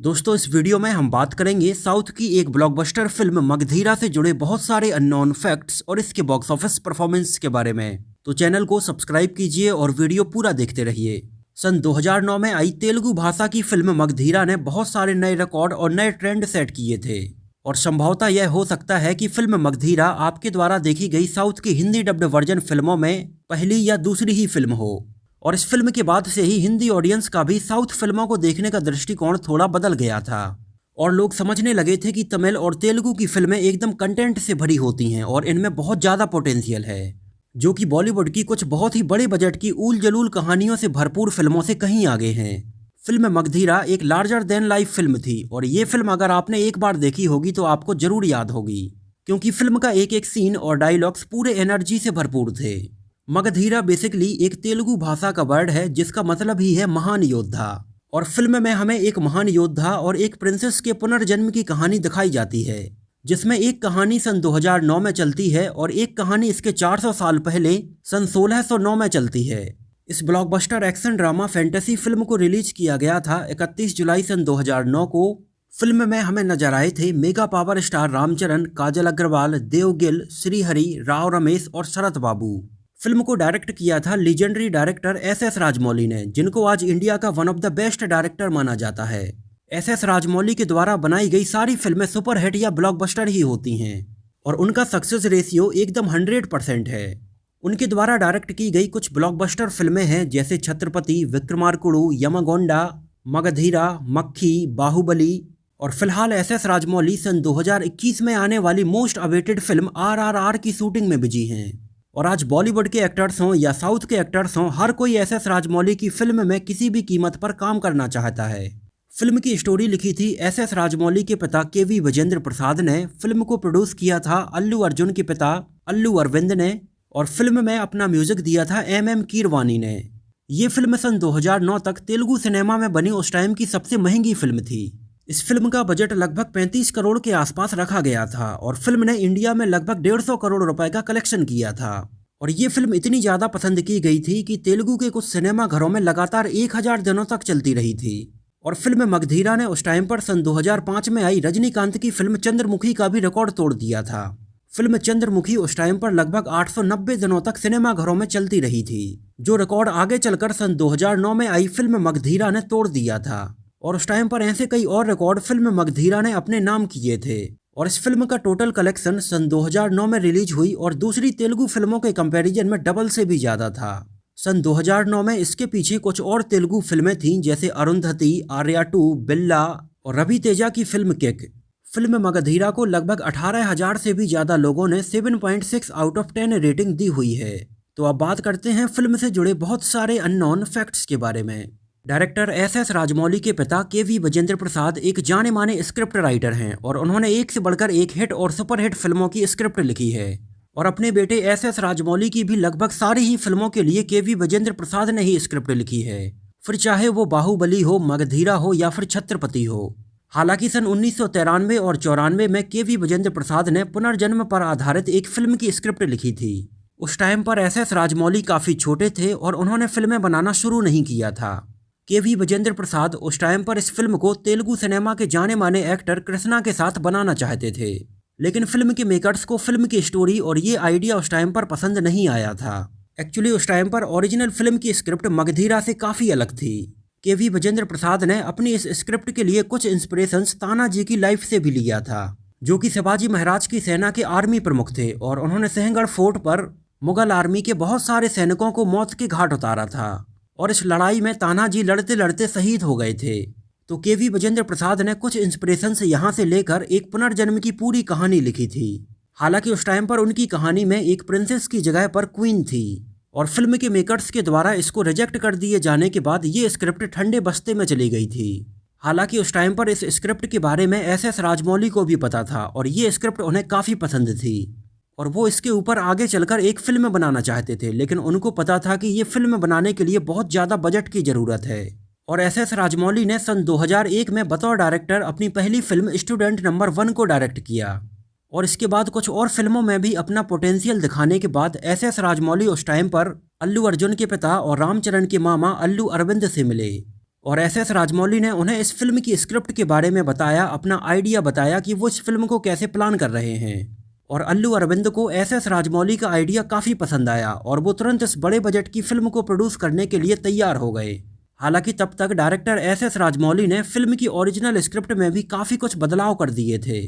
दोस्तों, इस वीडियो में हम बात करेंगे साउथ की एक ब्लॉकबस्टर फिल्म मगधीरा से जुड़े बहुत सारे अननोन फैक्ट्स और इसके बॉक्स ऑफिस परफॉर्मेंस के बारे में। तो चैनल को सब्सक्राइब कीजिए और वीडियो पूरा देखते रहिए। सन 2009 में आई तेलुगु भाषा की फिल्म मगधीरा ने बहुत सारे नए रिकॉर्ड और नए ट्रेंड सेट किए थे और संभवतः यह हो सकता है कि फिल्म मगधीरा आपके द्वारा देखी गई साउथ की हिंदी डब्ड वर्जन फिल्मों में पहली या दूसरी ही फिल्म हो। और इस फिल्म के बाद से ही हिंदी ऑडियंस का भी साउथ फिल्मों को देखने का दृष्टिकोण थोड़ा बदल गया था और लोग समझने लगे थे कि तमिल और तेलुगु की फिल्में एकदम कंटेंट से भरी होती हैं और इनमें बहुत ज़्यादा पोटेंशियल है, जो कि बॉलीवुड की कुछ बहुत ही बड़े बजट की ऊल जलूल कहानियों से भरपूर फिल्मों से कहीं आगे हैं। फिल्म मगधीरा एक लार्जर देन लाइफ फिल्म थी और ये फिल्म अगर आपने एक बार देखी होगी तो आपको जरूर याद होगी, क्योंकि फिल्म का एक एक सीन और डायलॉग्स पूरे एनर्जी से भरपूर थे। मगधीरा बेसिकली एक तेलुगु भाषा का वर्ड है जिसका मतलब ही है महान योद्धा, और फिल्म में हमें एक महान योद्धा और एक प्रिंसेस के पुनर्जन्म की कहानी दिखाई जाती है, जिसमें एक कहानी सन 2009 में चलती है और एक कहानी इसके 400 साल पहले सन 1609 में चलती है। इस blockbuster action drama fantasy film को रिलीज किया गया था 31 जुलाई सन 2009 को। फिल्म में हमें नजर आए थे मेगा पावर स्टार रामचरण, काजल अग्रवाल, देव गिल, श्रीहरि, राव रमेश और शरत बाबू। फिल्म को डायरेक्ट किया था लीजेंडरी डायरेक्टर एस राजमौली ने, जिनको आज इंडिया का one of the best director माना जाता है। एस राजमौली के द्वारा बनाई गई सारी फिल्में सुपरहिट या ब्लॉकबस्टर ही होती हैं और उनका सक्सेस रेशियो एकदम 100% है। उनके द्वारा डायरेक्ट की गई कुछ ब्लॉकबस्टर फिल्में हैं जैसे छत्रपति, विक्रमार्कुडु, यमगोंडा, मगधीरा, मक्खी, बाहुबली, और फिलहाल एस राजमौली सन 2021 में आने वाली मोस्ट अवेटेड फिल्म RRR की शूटिंग में बिजी हैं। और आज बॉलीवुड के एक्टर्स हों या साउथ के एक्टर्स हों, हर कोई एस राजमौली की फिल्म में किसी भी कीमत पर काम करना चाहता है। फिल्म की स्टोरी लिखी थी एस राजमौली के पिता KV विजेंद्र प्रसाद ने। फिल्म को प्रोड्यूस किया था अल्लू अर्जुन के पिता अल्लू अरविंद ने और फिल्म में अपना म्यूजिक दिया था MM कीरवानी ने। ये फिल्म सन 2009 तक तेलुगु सिनेमा में बनी उस टाइम की सबसे महंगी फिल्म थी। इस फिल्म का बजट लगभग 35 करोड़ के आसपास रखा गया था और फिल्म ने इंडिया में लगभग 150 करोड़ रुपए का कलेक्शन किया था। और ये फिल्म इतनी ज़्यादा पसंद की गई थी कि तेलुगु के कुछ सिनेमा घरों में लगातार 1000 दिनों तक चलती रही थी। और फिल्म मगधीरा ने उस टाइम पर सन 2005 में आई रजनीकांत की फिल्म चंद्रमुखी का भी रिकॉर्ड तोड़ दिया था। फिल्म चंद्रमुखी उस टाइम पर लगभग 890 दिनों तक सिनेमा घरों में चलती रही थी, जो रिकॉर्ड आगे चलकर सन 2009 में आई फिल्म मगधीरा ने तोड़ दिया था। और उस टाइम पर ऐसे कई और रिकॉर्ड फिल्म मगधीरा ने अपने नाम किए थे। और इस फिल्म का टोटल कलेक्शन सन 2009 में रिलीज हुई और दूसरी तेलुगु फिल्मों के कंपैरिजन में डबल से भी ज़्यादा था। सन 2009 में इसके पीछे कुछ और तेलुगु फिल्में थीं जैसे अरुंधति, आर्या 2, बिल्ला और रवि तेजा की फिल्म किक। फिल्म मगधीरा को लगभग 18,000 से भी ज़्यादा लोगों ने 7.6 आउट ऑफ 10 रेटिंग दी हुई है। तो अब बात करते हैं फिल्म से जुड़े बहुत सारे अननोन फैक्ट्स के बारे में। डायरेक्टर एस राजमौली के पिता KV विजेंद्र प्रसाद एक जाने माने स्क्रिप्ट राइटर हैं और उन्होंने एक से बढ़कर एक हिट और सुपरहिट फिल्मों की स्क्रिप्ट लिखी है। और अपने बेटे एस राजमौली की भी लगभग सारी ही फिल्मों के लिए KV विजेंद्र प्रसाद ने ही स्क्रिप्ट लिखी है, फिर चाहे वो बाहुबली हो, मगधीरा हो या फिर छत्रपति हो। हालांकि सन 1993 और 94 में KV विजेंद्र प्रसाद ने पुनर्जन्म पर आधारित एक फिल्म की स्क्रिप्ट लिखी थी। उस टाइम पर एस राजमौली काफ़ी छोटे थे और उन्होंने फिल्में बनाना शुरू नहीं किया था। KV विजेंद्र प्रसाद उस टाइम पर इस फिल्म को तेलुगु सिनेमा के जाने माने एक्टर कृष्णा के साथ बनाना चाहते थे, लेकिन फिल्म के मेकर्स को फिल्म की स्टोरी और ये आइडिया उस टाइम पर पसंद नहीं आया था। एक्चुअली उस टाइम पर ओरिजिनल फिल्म की स्क्रिप्ट मगधीरा से काफ़ी अलग थी। KV विजेंद्र प्रसाद ने अपनी इस स्क्रिप्ट के लिए कुछ इंस्पिरेशंस तानाजी की लाइफ से भी लिया था, जो कि शिवाजी महाराज की सेना के आर्मी प्रमुख थे और उन्होंने सिंहगढ़ फोर्ट पर मुगल आर्मी के बहुत सारे सैनिकों को मौत के घाट उतारा था और इस लड़ाई में तानाजी लड़ते लड़ते शहीद हो गए थे। तो KV विजेंद्र प्रसाद ने कुछ इंस्पिरेशन से यहाँ से लेकर एक पुनर्जन्म की पूरी कहानी लिखी थी। हालांकि उस टाइम पर उनकी कहानी में एक प्रिंसेस की जगह पर क्वीन थी और फिल्म के मेकर्स के द्वारा इसको रिजेक्ट कर दिए जाने के बाद ये स्क्रिप्ट ठंडे बस्ते में चली गई थी। हालांकि उस टाइम पर इस स्क्रिप्ट के बारे में एस राजमौली को भी पता था और ये स्क्रिप्ट उन्हें काफ़ी पसंद थी और वो इसके ऊपर आगे चलकर एक फिल्म बनाना चाहते थे, लेकिन उनको पता था कि ये फिल्म बनाने के लिए बहुत ज़्यादा बजट की ज़रूरत है। और एस राजमौली ने सन 2001 में बतौर डायरेक्टर अपनी पहली फिल्म स्टूडेंट नंबर 1 को डायरेक्ट किया और इसके बाद कुछ और फिल्मों में भी अपना पोटेंशियल दिखाने के बाद एस राजमौली उस टाइम पर अल्लू अर्जुन के पिता और रामचरण के मामा अल्लू अरविंद से मिले और एस राजमौली ने उन्हें इस फिल्म की स्क्रिप्ट के बारे में बताया, अपना आइडिया बताया कि वो इस फिल्म को कैसे प्लान कर रहे हैं। और अल्लू अरविंद को एस राजमौली का आइडिया काफ़ी पसंद आया और वो तुरंत इस बड़े बजट की फिल्म को प्रोड्यूस करने के लिए तैयार हो गए। हालांकि तब तक डायरेक्टर एस राजमौली ने फिल्म की ओरिजिनल स्क्रिप्ट में भी काफ़ी कुछ बदलाव कर दिए थे।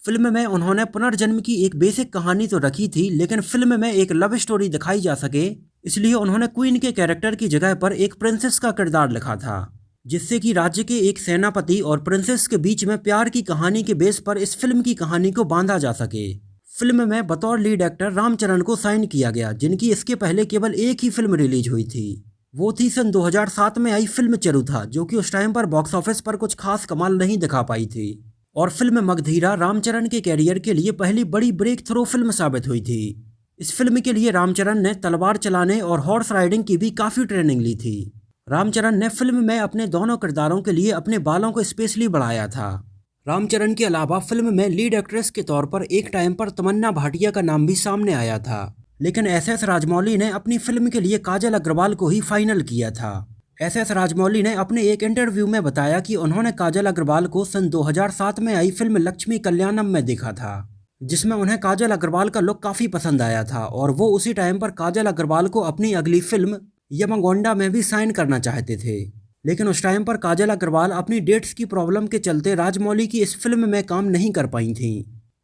फिल्म में उन्होंने पुनर्जन्म की एक बेसिक कहानी तो रखी थी, लेकिन फिल्म में एक लव स्टोरी दिखाई जा सके इसलिए उन्होंने क्वीन के कैरेक्टर की जगह पर एक प्रिंसेस का किरदार लिखा था, जिससे कि राज्य के एक सेनापति और प्रिंसेस के बीच में प्यार की कहानी के बेस पर इस फिल्म की कहानी को बांधा जा सके। फिल्म में बतौर लीड एक्टर रामचरण को साइन किया गया, जिनकी इसके पहले केवल एक ही फिल्म रिलीज हुई थी। वो थी सन 2007 में आई फिल्म चरुथा, जो कि उस टाइम पर बॉक्स ऑफिस पर कुछ खास कमाल नहीं दिखा पाई थी। और फिल्म मगधीरा रामचरण के कैरियर के लिए पहली बड़ी ब्रेक थ्रू फिल्म साबित हुई थी। इस फिल्म के लिए रामचरण ने तलवार चलाने और हॉर्स राइडिंग की भी काफ़ी ट्रेनिंग ली थी। रामचरण ने फिल्म में अपने दोनों किरदारों के लिए अपने बालों को स्पेशली बढ़ाया था। रामचरण के अलावा फिल्म में लीड एक्ट्रेस के तौर पर एक टाइम पर तमन्ना भाटिया का नाम भी सामने आया था, लेकिन एस राजमौली ने अपनी फिल्म के लिए काजल अग्रवाल को ही फाइनल किया था। एस राजमौली ने अपने एक इंटरव्यू में बताया कि उन्होंने काजल अग्रवाल को सन 2007 में आई फिल्म लक्ष्मी कल्याणम में देखा था, जिसमें उन्हें काजल अग्रवाल का लुक काफ़ी पसंद आया था और वो उसी टाइम पर काजल अग्रवाल को अपनी अगली फिल्म यमगोंडा में भी साइन करना चाहते थे। लेकिन उस टाइम पर काजल अग्रवाल अपनी डेट्स की प्रॉब्लम के चलते राजमौली की इस फिल्म में काम नहीं कर पाई थी।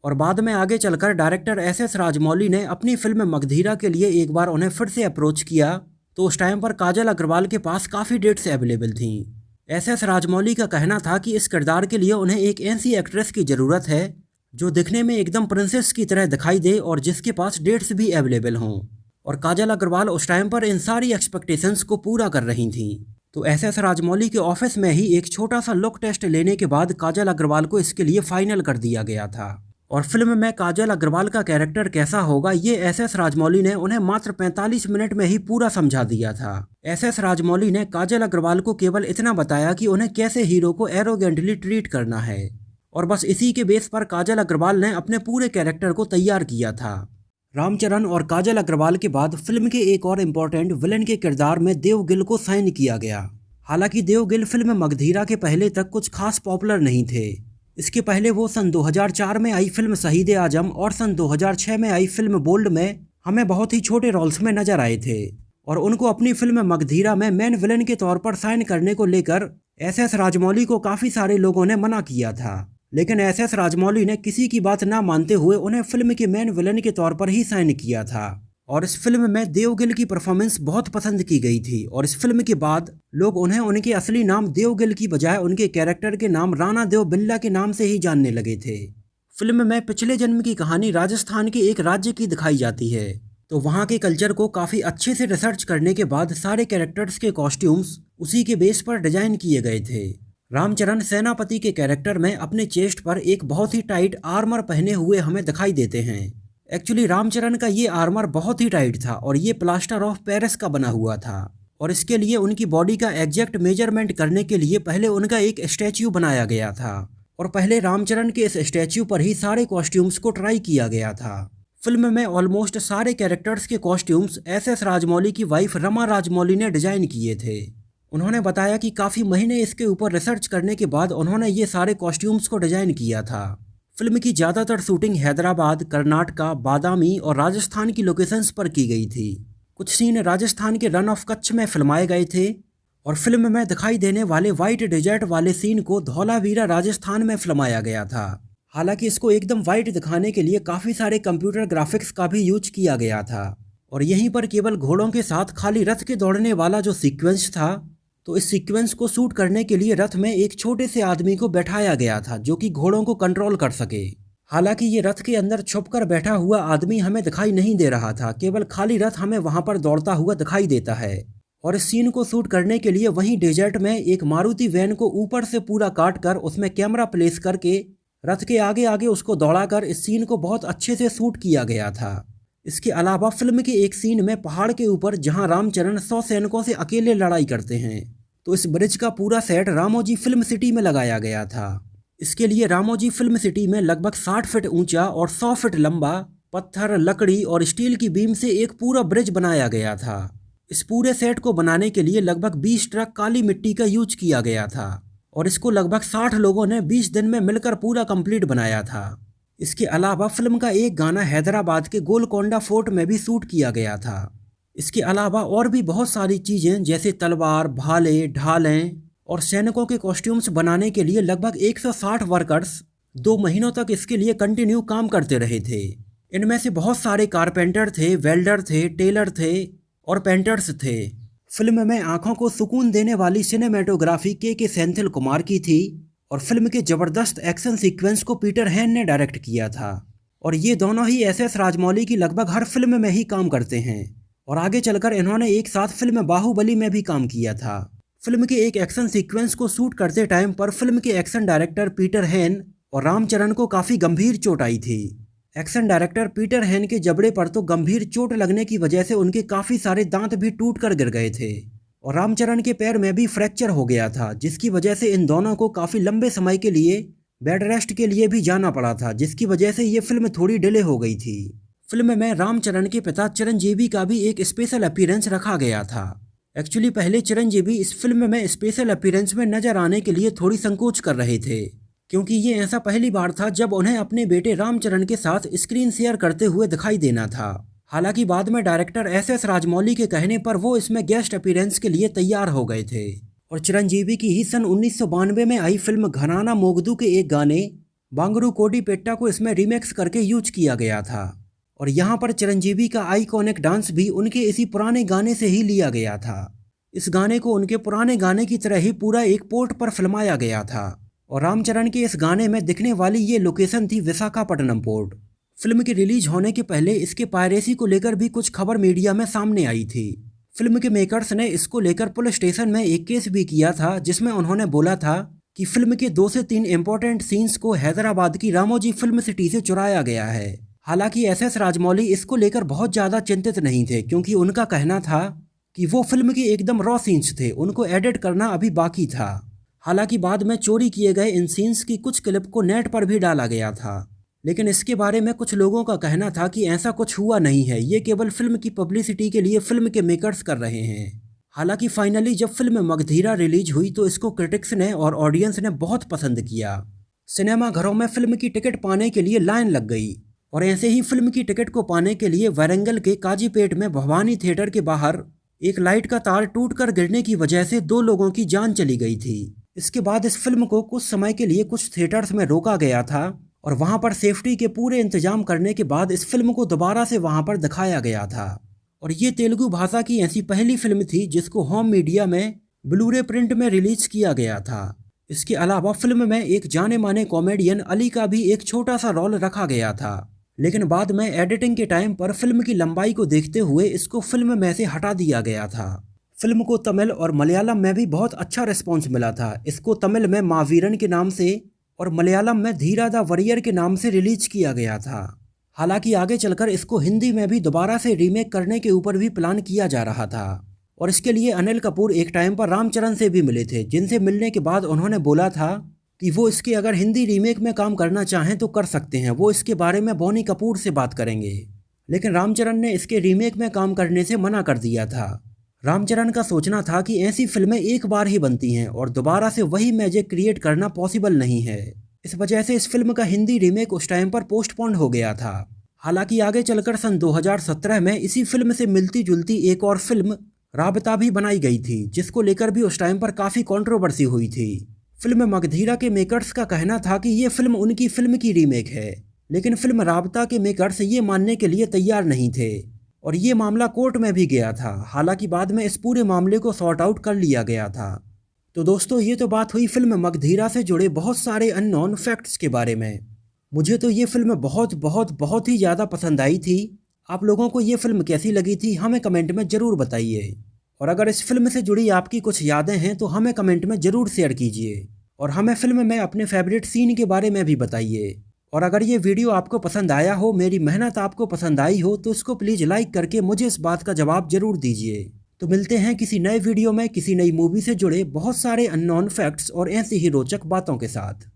और बाद में आगे चलकर डायरेक्टर एस राजमौली ने अपनी फिल्म मगधीरा के लिए एक बार उन्हें फिर से अप्रोच किया, तो उस टाइम पर काजल अग्रवाल के पास काफ़ी डेट्स अवेलेबल थीं। एस राजमौली का कहना था कि इस किरदार के लिए उन्हें एक ऐसी एक्ट्रेस की ज़रूरत है जो दिखने में एकदम प्रिंसेस की तरह दिखाई दे और जिसके पास डेट्स भी अवेलेबल हों। और काजल अग्रवाल उस टाइम पर इन सारी एक्सपेक्टेशंस को पूरा कर रही थीं। तो एस राजमौली के ऑफिस में ही एक छोटा सा लुक टेस्ट लेने के बाद काजल अग्रवाल को इसके लिए फाइनल कर दिया गया था। और फिल्म में काजल अग्रवाल का कैरेक्टर कैसा होगा ये एस राजमौली ने उन्हें मात्र 45 मिनट में ही पूरा समझा दिया था। एस राजमौली ने काजल अग्रवाल को केवल इतना बताया कि उन्हें कैसे हीरो को एरोगेंटली ट्रीट करना है, और बस इसी के बेस पर काजल अग्रवाल ने अपने पूरे कैरेक्टर को तैयार किया था। रामचरण और काजल अग्रवाल के बाद फिल्म के एक और इम्पोर्टेंट विलन के किरदार में देव गिल को साइन किया गया। हालांकि देव गिल फिल्म मगधीरा के पहले तक कुछ खास पॉपुलर नहीं थे। इसके पहले वो सन 2004 में आई फिल्म शहीद आजम और सन 2006 में आई फिल्म बोल्ड में हमें बहुत ही छोटे रोल्स में नजर आए थे, और उनको अपनी फिल्म मगधीरा में मेन विलन के तौर पर साइन करने को लेकर एस राजमौली को काफ़ी सारे लोगों ने मना किया था। लेकिन एस राजमौली ने किसी की बात ना मानते हुए उन्हें फिल्म के मेन विलन के तौर पर ही साइन किया था। और इस फिल्म में देवगिल की परफॉर्मेंस बहुत पसंद की गई थी, और इस फिल्म के बाद लोग उन्हें उनके असली नाम देवगिल की बजाय उनके कैरेक्टर के नाम राणा देव बिल्ला के नाम से ही जानने लगे थे। फिल्म में पिछले जन्म की कहानी राजस्थान के एक राज्य की दिखाई जाती है, तो वहाँ के कल्चर को काफ़ी अच्छे से रिसर्च करने के बाद सारे कैरेक्टर्स के कॉस्ट्यूम्स उसी के बेस पर डिजाइन किए गए थे। रामचरण सेनापति के कैरेक्टर में अपने चेस्ट पर एक बहुत ही टाइट आर्मर पहने हुए हमें दिखाई देते हैं। एक्चुअली रामचरण का ये आर्मर बहुत ही टाइट था और ये प्लास्टर ऑफ पेरिस का बना हुआ था, और इसके लिए उनकी बॉडी का एग्जैक्ट मेजरमेंट करने के लिए पहले उनका एक स्टैच्यू बनाया गया था, और पहले रामचरण के इस स्टैच्यू पर ही सारे कॉस्ट्यूम्स को ट्राई किया गया था। फिल्म में ऑलमोस्ट सारे कैरेक्टर्स के कॉस्ट्यूम्स एस राजमौली की वाइफ रमा राजमौली ने डिजाइन किए थे। उन्होंने बताया कि काफ़ी महीने इसके ऊपर रिसर्च करने के बाद उन्होंने ये सारे कॉस्ट्यूम्स को डिजाइन किया था। फिल्म की ज़्यादातर शूटिंग हैदराबाद, कर्नाटका, बादामी और राजस्थान की लोकेशंस पर की गई थी। कुछ सीन राजस्थान के रन ऑफ कच्छ में फिल्माए गए थे, और फिल्म में दिखाई देने वाले वाइट डेजर्ट वाले सीन को धौलावीरा राजस्थान में फिल्माया गया था। हालांकि इसको एकदम वाइट दिखाने के लिए काफ़ी सारे कंप्यूटर ग्राफिक्स का भी यूज किया गया था, और यहीं पर केवल घोड़ों के साथ खाली रथ के दौड़ने वाला जो सीक्वेंस था, तो इस सीक्वेंस को शूट करने के लिए रथ में एक छोटे से आदमी को बैठाया गया था जो कि घोड़ों को कंट्रोल कर सके। हालांकि ये रथ के अंदर छुपकर बैठा हुआ आदमी हमें दिखाई नहीं दे रहा था, केवल खाली रथ हमें वहां पर दौड़ता हुआ दिखाई देता है। और इस सीन को शूट करने के लिए वहीं डेजर्ट में एक मारुति वैन को ऊपर से पूरा काट कर उसमें कैमरा प्लेस करके रथ के आगे आगे उसको दौड़ाकर इस सीन को बहुत अच्छे से शूट किया गया था। इसके अलावा फिल्म के एक सीन में पहाड़ के ऊपर जहां रामचरण 100 सैनिकों से अकेले लड़ाई करते हैं, तो इस ब्रिज का पूरा सेट रामोजी फिल्म सिटी में लगाया गया था। इसके लिए रामोजी फिल्म सिटी में लगभग 60 फीट ऊंचा और 100 फीट लंबा पत्थर, लकड़ी और स्टील की बीम से एक पूरा ब्रिज बनाया गया था। इस पूरे सेट को बनाने के लिए लगभग 20 ट्रक काली मिट्टी का यूज किया गया था और इसको लगभग 60 लोगों ने 20 दिन में मिलकर पूरा कंप्लीट बनाया था। इसके अलावा फिल्म का एक गाना हैदराबाद के गोलकोंडा फोर्ट में भी शूट किया गया था। इसके अलावा और भी बहुत सारी चीज़ें जैसे तलवार, भाले, ढालें और सैनिकों के कॉस्ट्यूम्स बनाने के लिए लगभग 160 वर्कर्स 2 महीनों तक इसके लिए कंटिन्यू काम करते रहे थे। इनमें से बहुत सारे कारपेंटर थे, वेल्डर थे, टेलर थे और पेंटर्स थे। फिल्म में आंखों को सुकून देने वाली सिनेमेटोग्राफी के सेंथिल कुमार की थी और फिल्म के जबरदस्त एक्शन सीक्वेंस को पीटर हैन ने डायरेक्ट किया था। और ये दोनों ही एस.एस. राजमौली की लगभग हर फिल्म में ही काम करते हैं और आगे चलकर इन्होंने एक साथ फिल्म बाहुबली में भी काम किया था। फिल्म के एक एक्शन सीक्वेंस को शूट करते टाइम पर फिल्म के एक्शन डायरेक्टर पीटर हैन और रामचरण को काफ़ी गंभीर चोट आई थी। एक्शन डायरेक्टर पीटर हैन के जबड़े पर तो गंभीर चोट लगने की वजह से उनके काफ़ी सारे दांत भी टूट कर गिर गए थे और रामचरण के पैर में भी फ्रैक्चर हो गया था, जिसकी वजह से इन दोनों को काफ़ी लंबे समय के लिए बेड रेस्ट के लिए भी जाना पड़ा था, जिसकी वजह से ये फिल्म थोड़ी डिले हो गई थी। फिल्म में रामचरण के पिता चिरंजीवी का भी एक स्पेशल अपीयरेंस रखा गया था। एक्चुअली पहले चिरंजीवी इस फिल्म में स्पेशल अपीयरेंस में नजर आने के लिए थोड़ी संकोच कर रहे थे, क्योंकि ये ऐसा पहली बार था जब उन्हें अपने बेटे रामचरण के साथ स्क्रीन शेयर करते हुए दिखाई देना था। हालांकि बाद में डायरेक्टर एस.एस. राजमौली के कहने पर वो इसमें गेस्ट अपीयरेंस के लिए तैयार हो गए थे और चिरंजीवी की ही सन 1992 में आई फिल्म घराना मोगदू के एक गाने बांगरू कोडी पेट्टा को इसमें रीमेक्स करके यूज किया गया था और यहाँ पर चिरंजीवी का आइकॉनिक डांस भी उनके इसी पुराने गाने से ही लिया गया था। इस गाने को उनके पुराने गाने की तरह ही पूरा एक पोर्ट पर फिल्माया गया था और रामचरण के इस गाने में दिखने वाली ये लोकेशन थी विशाखापट्टनम पोर्ट। फिल्म के रिलीज होने के पहले इसके पायरेसी को लेकर भी कुछ खबर मीडिया में सामने आई थी। फिल्म के मेकर्स ने इसको लेकर पुलिस स्टेशन में एक केस भी किया था, जिसमें उन्होंने बोला था कि फिल्म के 2 से 3 इंपॉर्टेंट सीन्स को हैदराबाद की रामोजी फिल्म सिटी से चुराया गया है। हालांकि एस.एस. राजमौली इसको लेकर बहुत ज़्यादा चिंतित नहीं थे, क्योंकि उनका कहना था कि वो फिल्म के एकदम रॉ सीन्स थे, उनको एडिट करना अभी बाकी था। हालांकि बाद में चोरी किए गए इन सीन्स की कुछ क्लिप को नेट पर भी डाला गया था, लेकिन इसके बारे में कुछ लोगों का कहना था कि ऐसा कुछ हुआ नहीं है, ये केवल फिल्म की पब्लिसिटी के लिए फिल्म के मेकर्स कर रहे हैं। हालांकि फाइनली जब फिल्म मगधीरा रिलीज हुई तो इसको क्रिटिक्स ने और ऑडियंस ने बहुत पसंद किया। सिनेमा घरों में फिल्म की टिकट पाने के लिए लाइन लग गई और ऐसे ही फिल्म की टिकट को पाने के लिए वारंगल के काजीपेट में भवानी थिएटर के बाहर एक लाइट का तार टूटकर गिरने की वजह से 2 लोगों की जान चली गई थी। इसके बाद इस फिल्म को कुछ समय के लिए कुछ थिएटर्स में रोका गया था और वहां पर सेफ्टी के पूरे इंतजाम करने के बाद इस फिल्म को दोबारा से वहां पर दिखाया गया था। और ये तेलुगु भाषा की ऐसी पहली फिल्म थी जिसको होम मीडिया में ब्लूरे प्रिंट में रिलीज किया गया था। इसके अलावा फिल्म में एक जाने माने कॉमेडियन अली का भी एक छोटा सा रोल रखा गया था, लेकिन बाद में एडिटिंग के टाइम पर फिल्म की लंबाई को देखते हुए इसको फिल्म में से हटा दिया गया था। फिल्म को तमिल और मलयालम में भी बहुत अच्छा रिस्पॉन्स मिला था। इसको तमिल में मावीरन के नाम से और मलयालम में धीरा द वरियर के नाम से रिलीज किया गया था। हालांकि आगे चलकर इसको हिंदी में भी दोबारा से रीमेक करने के ऊपर भी प्लान किया जा रहा था और इसके लिए अनिल कपूर एक टाइम पर रामचरण से भी मिले थे, जिनसे मिलने के बाद उन्होंने बोला था कि वो इसके अगर हिंदी रीमेक में काम करना चाहें तो कर सकते हैं, वो इसके बारे में बोनी कपूर से बात करेंगे। लेकिन रामचरण ने इसके रीमेक में काम करने से मना कर दिया था। रामचरण का सोचना था कि ऐसी फिल्में एक बार ही बनती हैं और दोबारा से वही मैजिक क्रिएट करना पॉसिबल नहीं है। इस वजह से इस फिल्म का हिंदी रीमेक उस टाइम पर पोस्टपोन्ड हो गया था। हालांकि आगे चलकर सन 2017 में इसी फिल्म से मिलती जुलती एक और फिल्म राबता भी बनाई गई थी, जिसको लेकर भी उस टाइम पर काफ़ी कंट्रोवर्सी हुई थी। फिल्म मगधीरा के मेकर्स का कहना था कि ये फिल्म उनकी फिल्म की रीमेक है, लेकिन फिल्म राबता के मेकर्स ये मानने के लिए तैयार नहीं थे और ये मामला कोर्ट में भी गया था। हालांकि बाद में इस पूरे मामले को सॉर्ट आउट कर लिया गया था। तो दोस्तों, ये तो बात हुई फिल्म मगधीरा से जुड़े बहुत सारे अननोन फैक्ट्स के बारे में। मुझे तो ये फिल्म बहुत बहुत बहुत ही ज़्यादा पसंद आई थी। आप लोगों को ये फिल्म कैसी लगी थी हमें कमेंट में ज़रूर बताइए, और अगर इस फिल्म से जुड़ी आपकी कुछ यादें हैं तो हमें कमेंट में ज़रूर शेयर कीजिए और हमें फिल्म में अपने फेवरेट सीन के बारे में भी बताइए। और अगर ये वीडियो आपको पसंद आया हो, मेरी मेहनत आपको पसंद आई हो, तो इसको प्लीज़ लाइक करके मुझे इस बात का जवाब ज़रूर दीजिए। तो मिलते हैं किसी नए वीडियो में किसी नई मूवी से जुड़े बहुत सारे अननोन फैक्ट्स और ऐसी ही रोचक बातों के साथ।